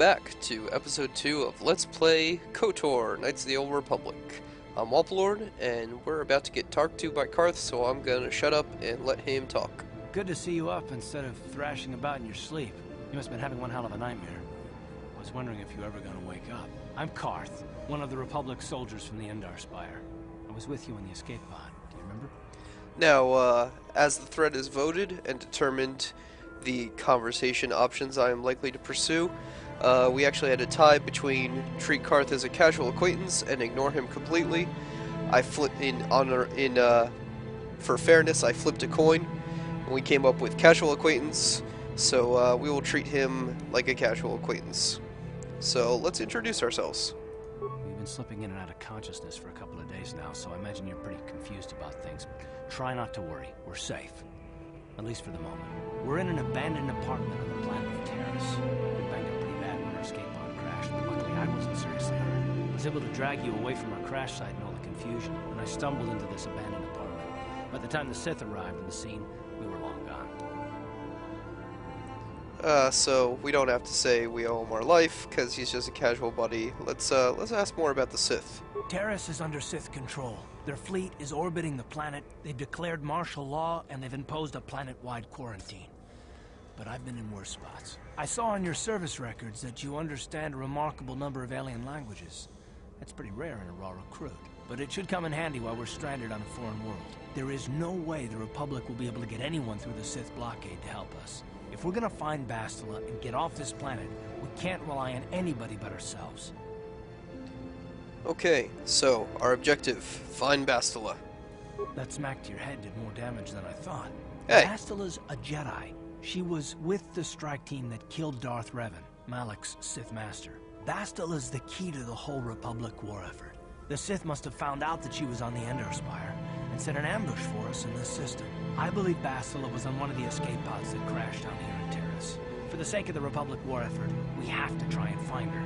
back to episode 2 of Let's Play KOTOR, Knights of the Old Republic. I'm Wapalord, and we're about to get talked to by Karth, so I'm gonna shut up and let him talk. Good to see you up instead of thrashing about in your sleep. You must have been having one hell of a nightmare. I was wondering if you were ever gonna wake up. I'm Karth, one of the Republic soldiers from the Endar Spire. I was with you in the escape pod. Do you remember? Now, as the thread is voted and determined the conversation options I am likely to pursue, we actually had a tie between treat Karth as a casual acquaintance and ignore him completely. I flipped for fairness, I flipped a coin, and we came up with casual acquaintance, so we will treat him like a casual acquaintance. So let's introduce ourselves. We've been slipping in and out of consciousness for a couple of days now, so I imagine you're pretty confused about things. Try not to worry. We're safe. At least for the moment. We're in an abandoned apartment on the planet of Taris. We banged up pretty bad when our escape pod crashed, but luckily I wasn't seriously hurt. I was able to drag you away from our crash site in all the confusion, and I stumbled into this abandoned apartment. By the time the Sith arrived on the scene, we were long gone. So we don't have to say we owe him our life, because he's just a casual buddy. Let's ask more about the Sith. Taris is under Sith control. Their fleet is orbiting the planet, they've declared martial law, and they've imposed a planet-wide quarantine. But I've been in worse spots. I saw on your service records that you understand a remarkable number of alien languages. That's pretty rare in a raw recruit. But it should come in handy while we're stranded on a foreign world. There is no way the Republic will be able to get anyone through the Sith blockade to help us. If we're gonna find Bastila and get off this planet, we can't rely on anybody but ourselves. Okay, so our objective, find Bastila. That smack to your head did more damage than I thought. Hey. Bastila's a Jedi. She was with the strike team that killed Darth Revan, Malak's Sith master. Bastila's the key to the whole Republic war effort. The Sith must have found out that she was on the Endar Spire and set an ambush for us in this system. I believe Bastila was on one of the escape pods that crashed down here in Taris. For the sake of the Republic war effort, we have to try and find her.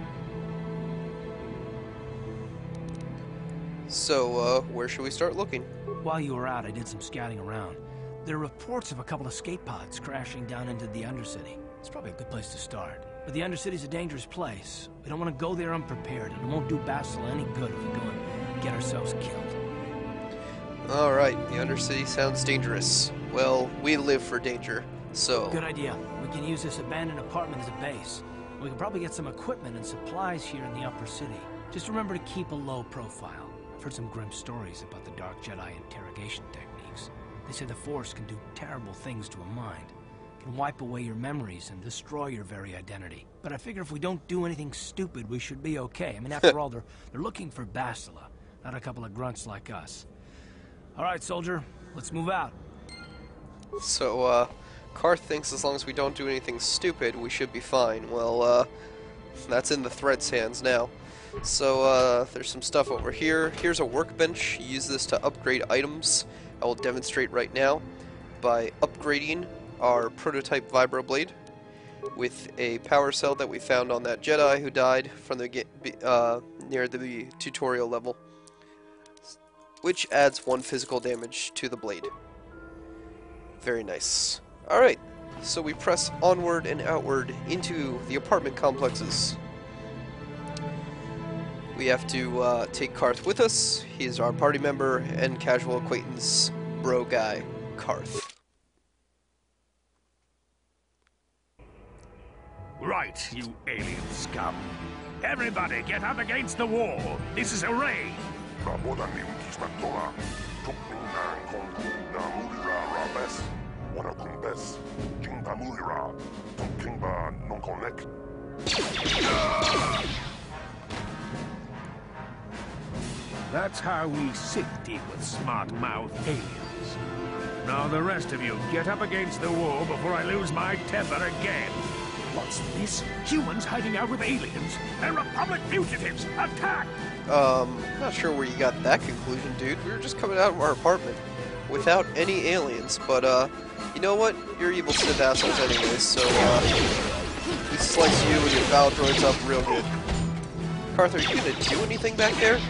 So, where should we start looking? While you were out, I did some scouting around. There are reports of a couple of escape pods crashing down into the Undercity. It's probably a good place to start. But the Undercity's a dangerous place. We don't want to go there unprepared, and it won't do Bastila any good if we go and get ourselves killed. Alright, the Undercity sounds dangerous. Well, we live for danger, so... Good idea. We can use this abandoned apartment as a base. We can probably get some equipment and supplies here in the upper city. Just remember to keep a low profile. I've heard some grim stories about the Dark Jedi interrogation techniques. They say the Force can do terrible things to a mind. It can wipe away your memories and destroy your very identity. But I figure if we don't do anything stupid, we should be okay. I mean, after all, they're looking for Bastila, not a couple of grunts like us. All right, soldier, let's move out. So, Karth thinks as long as we don't do anything stupid, we should be fine. Well, that's in the thread's hands now. So, there's some stuff over here. Here's a workbench. Use this to upgrade items. I will demonstrate right now by upgrading our prototype vibroblade with a power cell that we found on that Jedi who died from the near the tutorial level, which adds 1 physical damage to the blade. Very nice. Alright, so we press onward and outward into the apartment complexes. We have to take Karth with us. He is our party member and casual acquaintance, bro guy, Karth. Right, you alien scum. Everybody get up against the wall. This is a raid. That's how we Sith deal with smart-mouthed aliens. Now the rest of you, get up against the wall before I lose my temper again. What's this? Humans hiding out with aliens? They're Republic fugitives! Attack! Not sure where you got that conclusion, dude. We were just coming out of our apartment without any aliens, but, you know what? You're evil Sith assholes anyways, so, we slice you and your battle droids up real good. Karth, are you gonna do anything back there?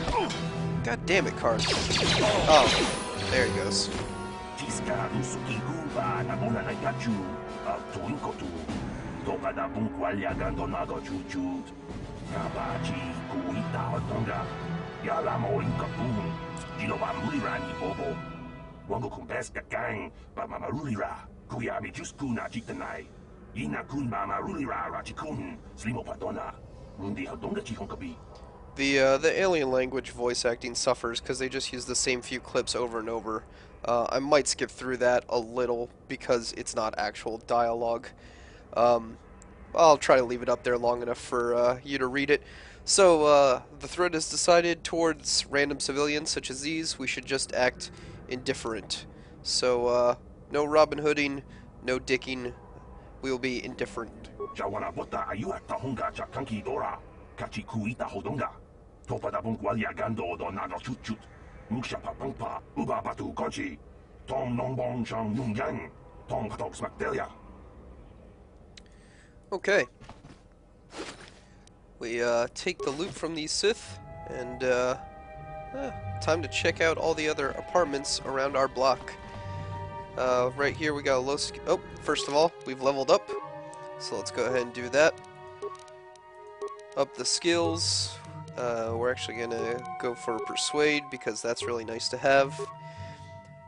God damn it, Karth. Oh, there he goes. Topada bunqualia gandonago chuchut. Kabachi kuita hotonga. Yalamo inkapun. Gilova mulirani bobo. Wango kumbeska gang. Bamamarulira. Kuyami juskuna jitanai. Ina kun bamarulira rachikun. Slimo padona. Rundi hotonga chihonkabi. The alien language voice acting suffers because they just use the same few clips over and over. I might skip through that a little because it's not actual dialogue. I'll try to leave it up there long enough for you to read it. So, the threat is decided towards random civilians such as these. We should just act indifferent. So, no Robin Hooding, no dicking. We will be indifferent. Jawana bota ayuata honga chakanki dora. Kachi kuita hodonga. Topada bunqualia gando donago chuchut. Muksha pampa. Uba batu conchi. Tom nongbong shang yung yang. Tom patok smakdelia. Okay. We take the loot from these Sith, and time to check out all the other apartments around our block. Right here we got a low oh, first of all, we've leveled up, so let's go ahead and do that. Up the skills. We're actually gonna go for Persuade because that's really nice to have.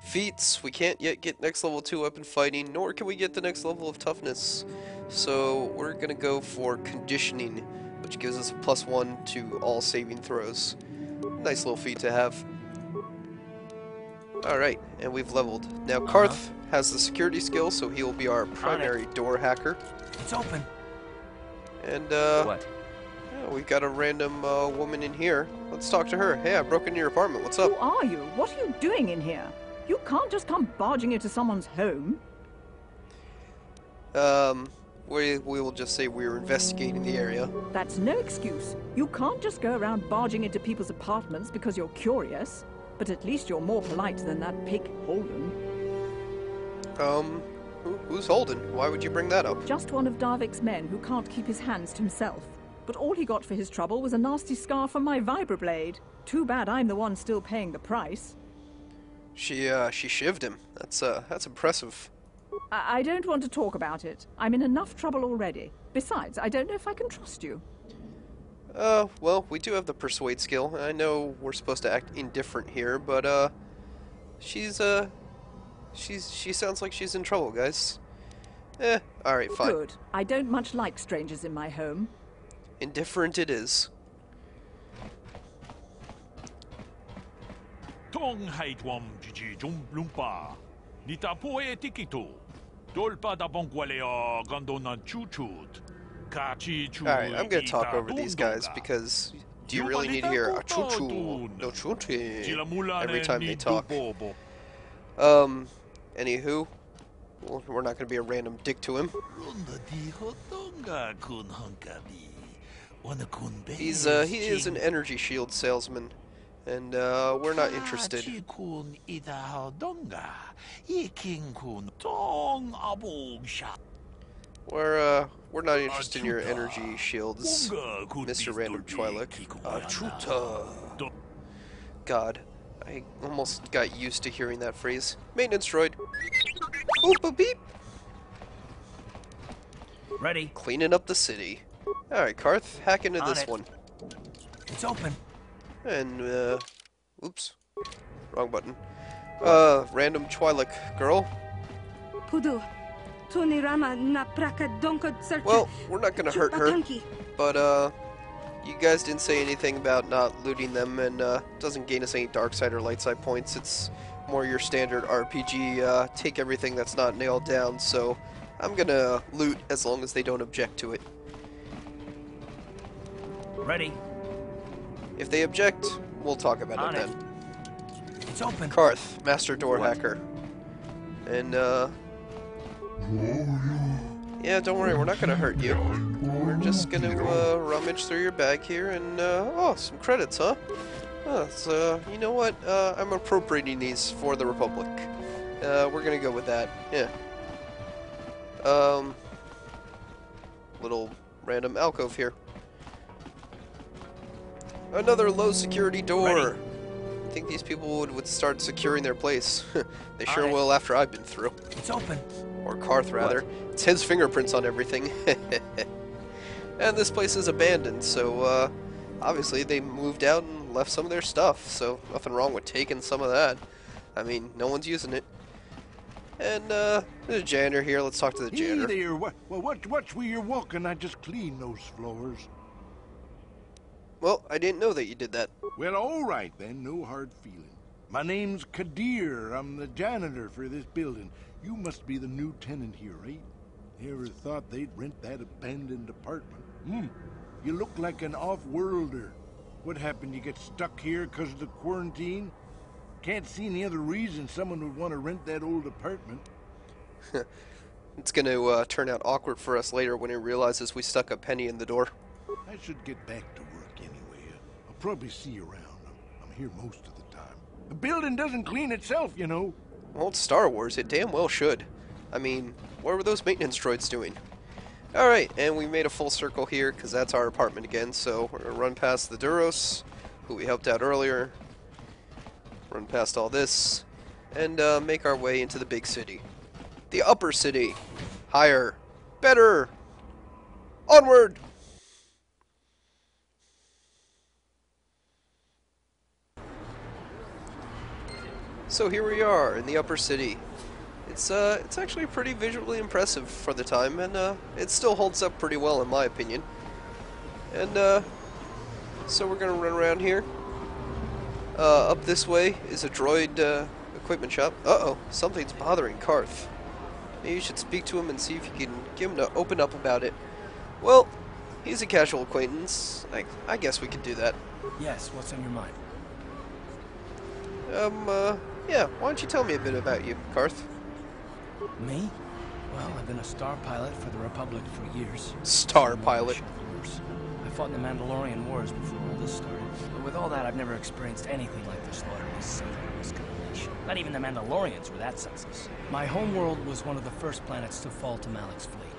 Feats, we can't yet get next level 2 weapon fighting, nor can we get the next level of toughness. So we're gonna go for Conditioning, which gives us a +1 to all saving throws. Nice little feat to have. Alright, and we've leveled. Now Karth has the security skill, so he will be our primary door hacker. It's open. And What? yeah, we've got a random woman in here. Let's talk to her. Hey, I broke into your apartment. What's up? Who are you? What are you doing in here? You can't just come barging into someone's home. We will just say we're investigating the area. That's no excuse. You can't just go around barging into people's apartments because you're curious. But at least you're more polite than that pig Holden. Who's Holden? Why would you bring that up? Just one of Davik's men who can't keep his hands to himself. But all he got for his trouble was a nasty scar from my vibroblade. Too bad I'm the one still paying the price. She shivved him. That's impressive. I don't want to talk about it. I'm in enough trouble already. Besides, I don't know if I can trust you. Well, we do have the Persuade skill. I know we're supposed to act indifferent here, but, she sounds like she's in trouble, guys. Alright, fine. Good. I don't much like strangers in my home. Indifferent it is. Tong haitwam jiji jum lumpa. Nita poe tikito. Dolpa da bongualeo gondona chuchut. Alright, I'm gonna talk over these guys because do you really need to hear a choo-choo, no choo-choo every time they talk? Anywho, well, we're not gonna be a random dick to him. He is an energy shield salesman, and we're not interested. We're not interested in your energy shields, Mr. Random Twi'lek. Chuta. God, I almost got used to hearing that phrase. Maintenance droid. Boop a beep. Ready. Cleaning up the city. Alright, Karth, hack into this one. It's open. And, oops. Wrong button. Random Twi'lek girl. Pudu. Well, we're not gonna hurt her, but you guys didn't say anything about not looting them, and doesn't gain us any dark side or light side points. It's more your standard RPG, take everything that's not nailed down, so I'm gonna loot as long as they don't object to it. Ready. If they object, we'll talk about it then. It's open. Karth, Master Door Hacker. And, yeah, don't worry, we're not gonna hurt you. We're just gonna rummage through your bag here and oh, some credits, huh? Oh, so you know what? I'm appropriating these for the Republic. We're gonna go with that. Yeah. Little random alcove here. Another low security door. Ready. I think these people would start securing their place. They sure will after I've been through. It's open. Or Karth, rather. It's his fingerprints on everything. And this place is abandoned, so, obviously they moved out and left some of their stuff, so nothing wrong with taking some of that. I mean, no one's using it. And, there's a janitor here. Let's talk to the janitor. Hey there, watch where you're walking. I just cleaned those floors. Well, I didn't know that you did that. Well, all right then, no hard feeling. My name's Kadir. I'm the janitor for this building. You must be the new tenant here, right? Never thought they'd rent that abandoned apartment. You look like an off-worlder. What happened? You get stuck here because of the quarantine? Can't see any other reason someone would want to rent that old apartment. It's going to turn out awkward for us later when he realizes we stuck a penny in the door. I should get back to work anyway. I'll probably see you around. I'm here most of the time. The building doesn't clean itself, you know. Well, it's Star Wars. It damn well should. I mean, what were those maintenance droids doing? Alright, and we made a full circle here because that's our apartment again. So we're going to run past the Duros, who we helped out earlier. Run past all this, and make our way into the big city. The upper city. Higher. Better. Onward! So here we are in the upper city. It's actually pretty visually impressive for the time, and it still holds up pretty well in my opinion. And so we're gonna run around here. Up this way is a droid equipment shop. Uh-oh, something's bothering Karth. Maybe you should speak to him and see if you can get him to open up about it. Well, he's a casual acquaintance. I guess we could do that. Yes, what's on your mind? Yeah, why don't you tell me a bit about you, Karth? Me? Well, I've been a star pilot for the Republic for years. Star pilot. I fought in the Mandalorian Wars before all this started. But with all that, I've never experienced anything like the slaughter of a Sith combination. Not even the Mandalorians were that senseless. My homeworld was one of the first planets to fall to Malik's fleet.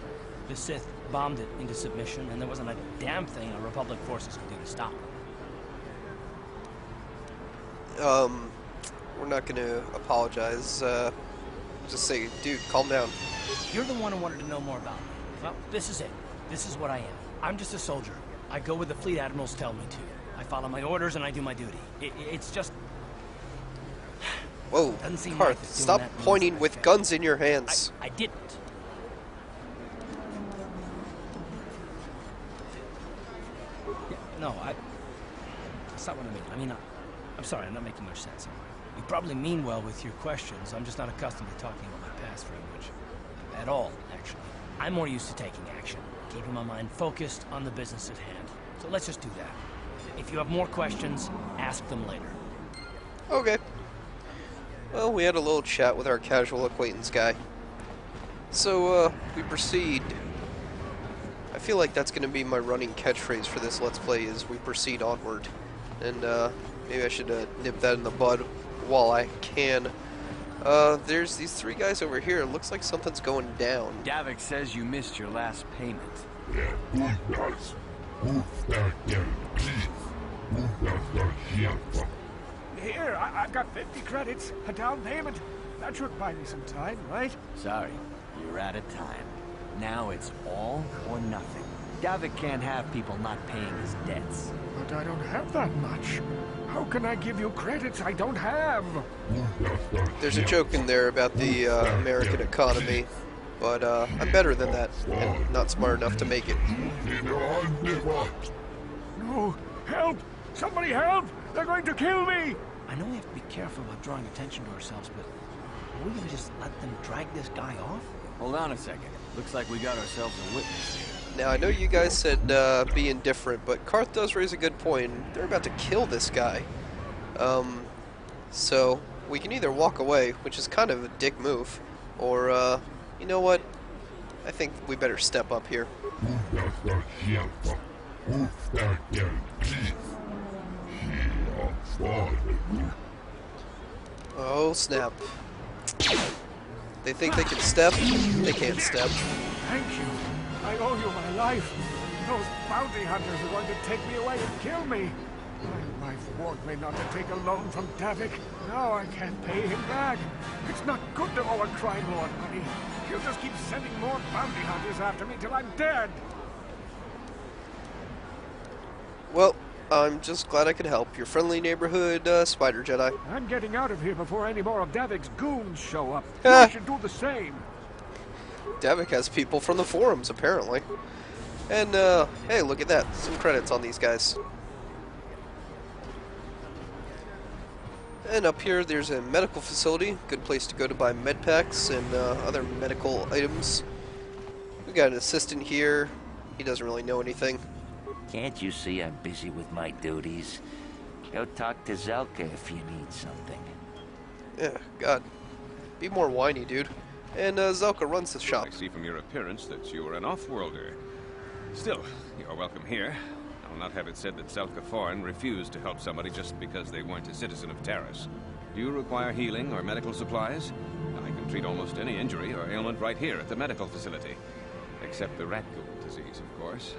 The Sith bombed it into submission, and there wasn't a damn thing our Republic forces could do to stop them. We're not gonna apologize. Just say, dude, calm down. You're the one who wanted to know more about me. Well, this is it. This is what I am. I'm just a soldier. I go where the fleet admirals tell me to. I follow my orders and I do my duty. It's just... Whoa, Karth, stop pointing with guns in your hands. I didn't. Yeah, no, that's not what I mean. I'm sorry, I'm not making much sense. You probably mean well with your questions. I'm just not accustomed to talking about my past very much. At all, actually. I'm more used to taking action, keeping my mind focused on the business at hand. So let's just do that. If you have more questions, ask them later. Okay. Well, we had a little chat with our casual acquaintance guy. So, we proceed. I feel like that's going to be my running catchphrase for this Let's Play is we proceed onward. And, maybe I should nip that in the bud while I can. There's these three guys over here. It looks like something's going down. Davik says you missed your last payment. Here, I've got 50 credits, a down payment. That should buy me some time, right? Sorry, you're out of time. Now it's all or nothing. Davik can't have people not paying his debts. But I don't have that much. How can I give you credits I don't have? There's a joke in there about the American economy, but I'm better than that, and not smart enough to make it. No! Help! Somebody help! They're going to kill me! I know we have to be careful about drawing attention to ourselves, but are we gonna just let them drag this guy off? Hold on a second. Looks like we got ourselves a witness. Now, I know you guys said be indifferent, but Karth does raise a good point. They're about to kill this guy. So, we can either walk away, which is kind of a dick move, or, you know what? I think we better step up here. Oh, snap. They think they can step, they can't step. Thank you. I owe you my life. Those bounty hunters are going to take me away and kill me. My wife warned me not to take a loan from Davik. Now I can't pay him back. It's not good to owe a crime lord money. You'll just keep sending more bounty hunters after me till I'm dead. Well, I'm just glad I could help. Your friendly neighborhood spider Jedi. I'm getting out of here before any more of Davik's goons show up. Ah. You should do the same. Davik has people from the forums, apparently. And, hey, look at that. Some credits on these guys. And up here, there's a medical facility. Good place to go to buy med packs and other medical items. We got an assistant here. He doesn't really know anything. Can't you see I'm busy with my duties? Go talk to Zelka if you need something. Yeah, God. Be more whiny, dude. And Zelka runs the shop. I see from your appearance that you are an off-worlder. Still, you are welcome here. I'll not have it said that Zelka Foreign refused to help somebody just because they weren't a citizen of Taris. Do you require healing or medical supplies? I can treat almost any injury or ailment right here at the medical facility. Except the rat ghoul disease, of course.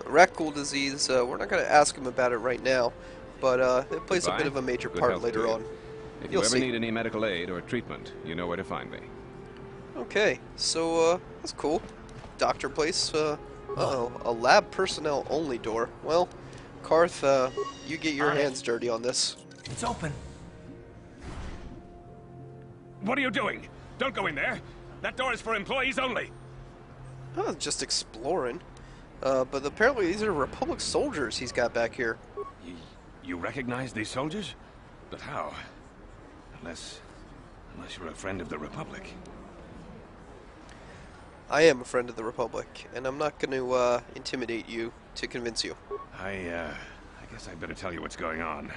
Rat ghoul disease, we're not going to ask him about it right now, but it plays a bit of a major Good part health later to you. on. If You'll you ever see. need any medical aid or treatment, you know where to find me. Okay, so, that's cool. Doctor place, uh-oh, a lab personnel only door. Well, Karth, you get your hands dirty on this. It's open. What are you doing? Don't go in there. That door is for employees only. Oh, just exploring. But apparently these are Republic soldiers he's got back here. You recognize these soldiers? But how? Unless you're a friend of the Republic. I am a friend of the Republic, and I'm not going to intimidate you to convince you. I guess I better tell you what's going on.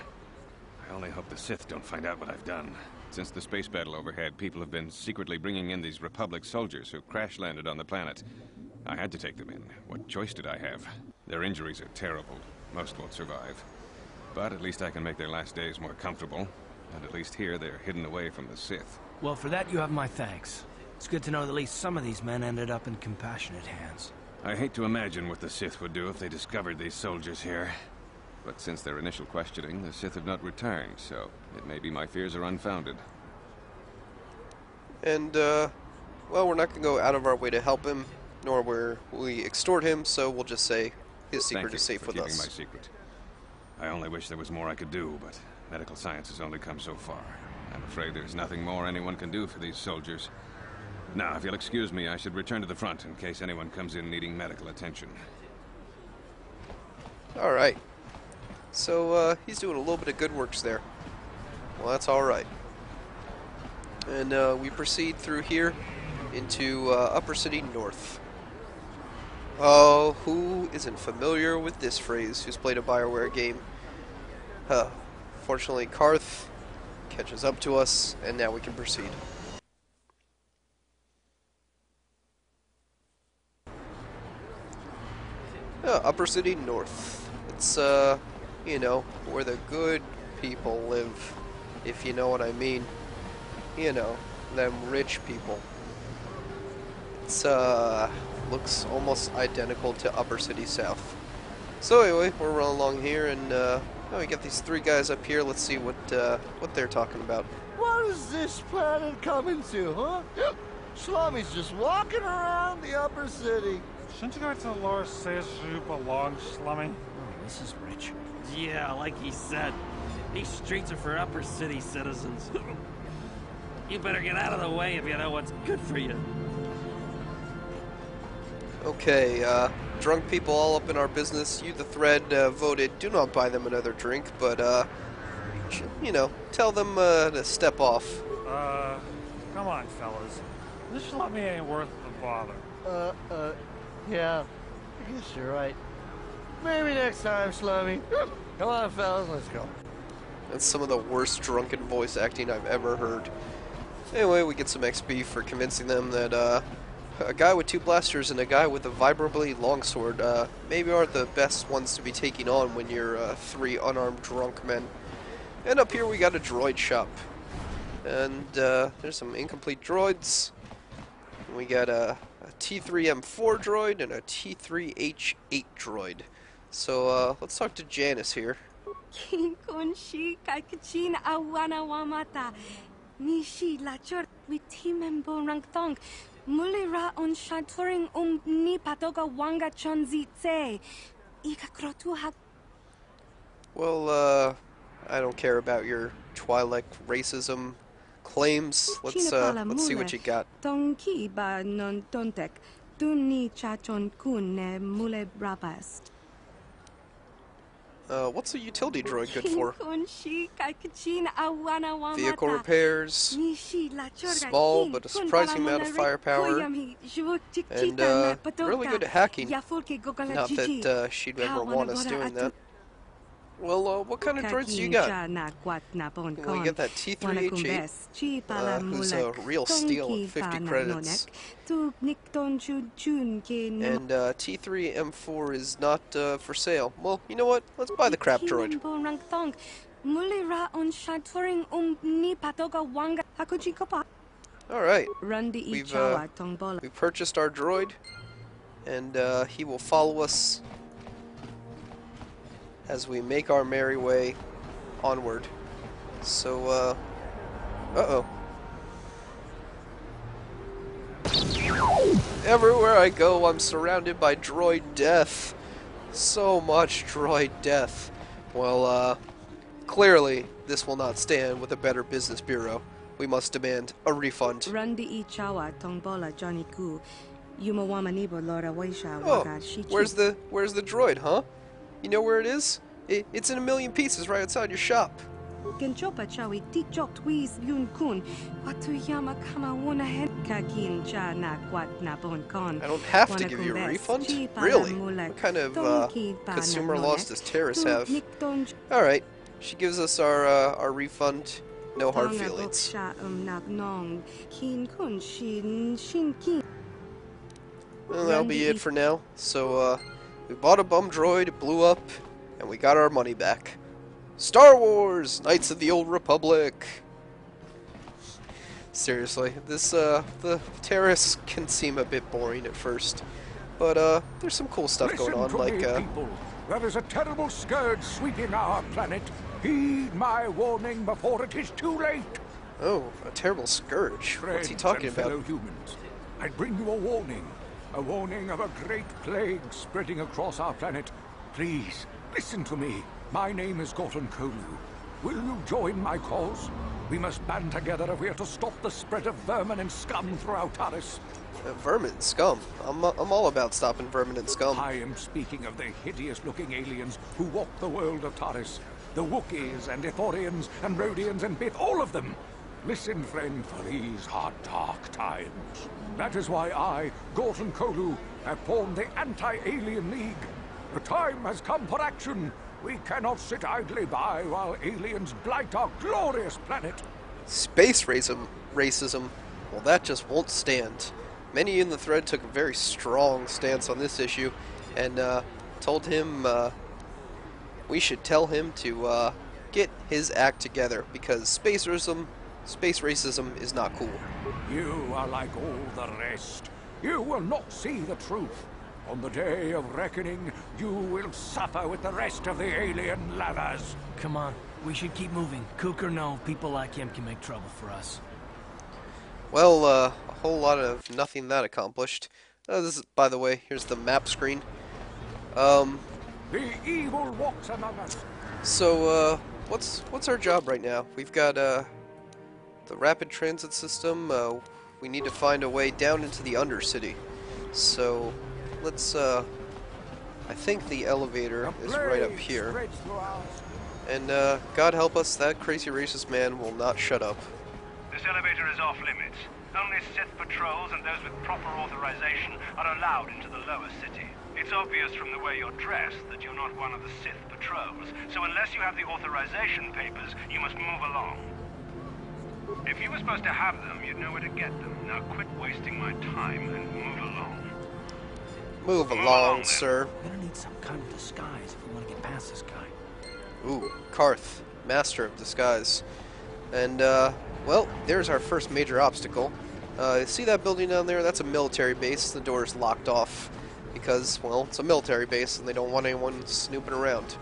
I only hope the Sith don't find out what I've done. Since the space battle overhead, people have been secretly bringing in these Republic soldiers who crash-landed on the planet. I had to take them in. What choice did I have? Their injuries are terrible. Most won't survive. But at least I can make their last days more comfortable. And at least here, they're hidden away from the Sith. Well, for that you have my thanks. It's good to know that at least some of these men ended up in compassionate hands. I hate to imagine what the Sith would do if they discovered these soldiers here. But since their initial questioning, the Sith have not returned, so it may be my fears are unfounded. And, well, we're not going to go out of our way to help him, nor will we extort him, so we'll just say his secret is safe with Thank you us. for keeping my secret. I only wish there was more I could do, but medical science has only come so far. I'm afraid there's nothing more anyone can do for these soldiers. Now, if you'll excuse me, I should return to the front in case anyone comes in needing medical attention. Alright. So, he's doing a little bit of good works there. Well, that's alright. And, we proceed through here into, Upper City North. Oh, who isn't familiar with this phrase, who's played a BioWare game? Fortunately, Karth catches up to us, and now we can proceed. Upper City North. It's, you know, where the good people live, if you know what I mean. You know, them rich people. It's, looks almost identical to Upper City South. So anyway, we're rolling along here, and, oh, we got these three guys up here. Let's see what they're talking about. What is this planet coming to, huh? Slummy's just walking around the upper city. Shouldn't you go to the lower says you belong, Slummy? Oh, this is rich. Yeah, like he said, these streets are for upper city citizens. You better get out of the way if you know what's good for you. Okay, drunk people all up in our business. You, the Thread, voted do not buy them another drink, but, you know, tell them to step off. Come on, fellas. This Slummy ain't worth the bother. Yeah, I guess you're right. Maybe next time, Slummy. Come on, fellas, let's go. That's some of the worst drunken voice acting I've ever heard. Anyway, we get some XP for convincing them that, a guy with two blasters and a guy with a vibrably longsword, maybe aren't the best ones to be taking on when you're, three unarmed drunk men. And up here we got a droid shop. And, there's some incomplete droids. We got a T3M4 droid and a T3H8 droid. So, let's talk to Janice here. Mulira on shaturing ni patoga wanga chonzi tse. Ikakrotuha. Well, I don't care about your Twi'lek racism claims. Let's see what you got. Tonki ba non tontek. Duni chachon kun ne mule rabast. What's a utility droid good for? Vehicle repairs, small but a surprising amount of firepower, and really good at hacking. Not that she'd ever want us doing that. Well, what kind of droids do you got? Well, you get that T3H8, who's a real steal at 50 credits. And T3M4 is not for sale. Well, you know what? Let's buy the crap droid. Alright, we purchased our droid, and he will follow us as we make our merry way onward. So, uh-oh. Everywhere I go, I'm surrounded by droid death. So much droid death. Well, clearly, this will not stand with a Better Business Bureau. We must demand a refund. Oh, where's the droid, huh? You know where it is? It's in a million pieces right outside your shop. I don't have to give you a refund? Really? What kind of consumer laws does Taris have? Alright, she gives us our refund. No hard feelings. Well, that'll be it for now. So, we bought a bum droid, it blew up, and we got our money back. Star Wars! Knights of the Old Republic! Seriously, this, the Taris can seem a bit boring at first. But, there's some cool stuff going on, like, people. There is a terrible scourge sweeping our planet. Heed my warning before it is too late. Oh, a terrible scourge. What's he talking about? Fellow humans, I bring you a warning. A warning of a great plague spreading across our planet. Please, listen to me. My name is Gorton Kolu. Will you join my cause? We must band together if we are to stop the spread of vermin and scum throughout Taris. Vermin and scum? I'm all about stopping vermin and scum. I am speaking of the hideous-looking aliens who walk the world of Taris. The Wookiees and Ithorians and Rhodians and Bith, all of them. Listen, friend, for these are dark times. That is why I, Gorton Kolu, have formed the Anti-Alien League. The time has come for action. We cannot sit idly by while aliens blight our glorious planet. Space racism. Well, that just won't stand. Many in the thread took a very strong stance on this issue, and told him we should tell him to get his act together, because space racism is not cool. You are like all the rest. You will not see the truth. On the day of reckoning, you will suffer with the rest of the alien lovers. Come on, we should keep moving. Kook or no, people like him can make trouble for us. Well, a whole lot of nothing that accomplished. This is, by the way, here's the map screen. The evil walks among us. So, what's our job right now? We've got, the rapid transit system. We need to find a way down into the Undercity. So, let's, I think the elevator is right up here. And, God help us, that crazy racist man will not shut up. This elevator is off limits. Only Sith patrols and those with proper authorization are allowed into the lower city. It's obvious from the way you're dressed that you're not one of the Sith patrols, so unless you have the authorization papers, you must move along. If you were supposed to have them, you'd know where to get them. Now quit wasting my time and move along. Move along, sir. We're gonna need some kind of disguise if we want to get past this guy. Ooh, Karth, master of disguise. And, well, there's our first major obstacle. See that building down there? That's a military base. The door is locked off because, well, it's a military base and they don't want anyone snooping around.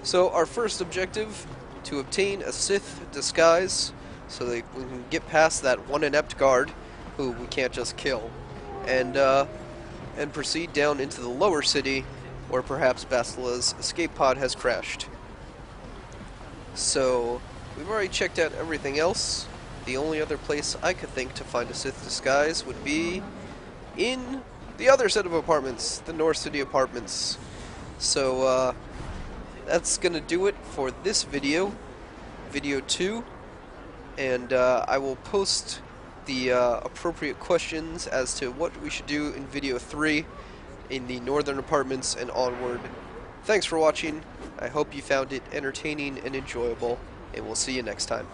So our first objective, to obtain a Sith disguise so that we can get past that one inept guard who we can't just kill. and proceed down into the lower city, where perhaps Bastila's escape pod has crashed. So, we've already checked out everything else. The only other place I could think to find a Sith disguise would be in the other set of apartments, the North City apartments. So, that's gonna do it for this video, video 2, and I will post the appropriate questions as to what we should do in video 3 in the northern apartments and onward. Thanks for watching. I hope you found it entertaining and enjoyable, and we'll see you next time.